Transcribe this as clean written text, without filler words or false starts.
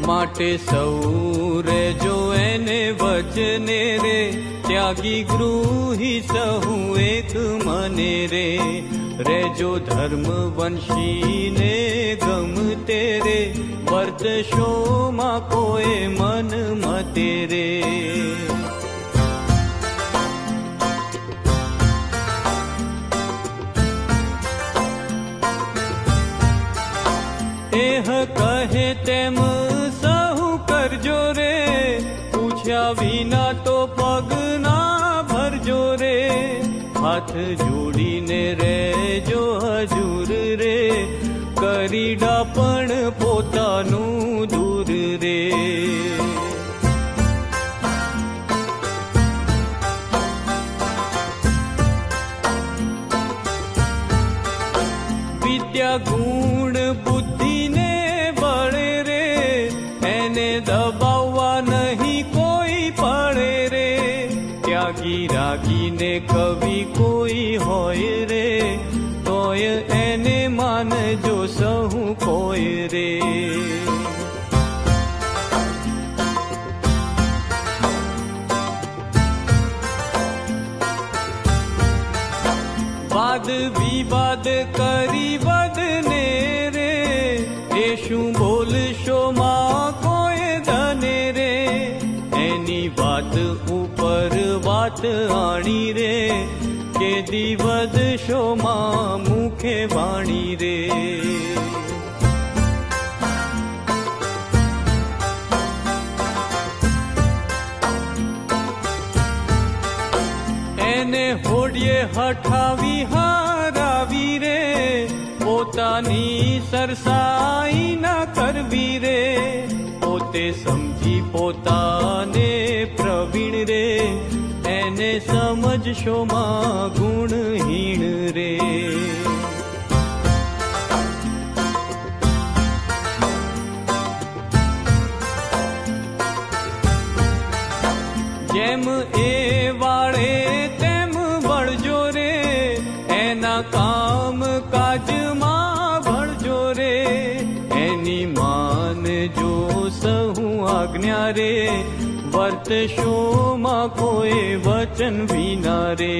માટે સૌ રેજો એને વચને રે, ત્યાગી ગૃહી સહુ એક મને રે. રેજો ધર્મ વંશીને ગમતે રે, વર્તશોમાં કોઈ મન મતે રે. એહ કહે તેમ સહુ કરજો રે, પૂછ્યા વિના તો પગ ના ભરજો રે. હાથ જોડીને રેજો હજુર રે, કરી ડાપણ પોતાનું દૂર રે. વિદ્યા ગુણ બુદ્ધિને બળે રે, એને દબાવવા નહીં કોઈ પડે રે. ત્યાગી રાગીને કવિ કોઈ હોય રે, તોય એને માનજો સહુ કોઈ રે. વાદ વિવાદ કરી વદને રે, એ શું બોલશો માં કોઈ ધને રે. એની વાત ઉપર વાત આણી રે, કે દિવદ શો માં મુખે વાણી રે. એને હોડીએ હઠાવી હારાવી રે, પોતાની સરસાઈ ના કરવી રે. પોતે સમજી પોતાને પ્રવીણ રે, એને સમજશો માં ગુણહીણ રે. જેમ એ વાળે તેમ વળજો રે, એના કામ કાજમાં ભળજો રે. એની માન જો સહુ આજ્ઞા રે, વર્તશો માં કોઈ વચન વિના રે.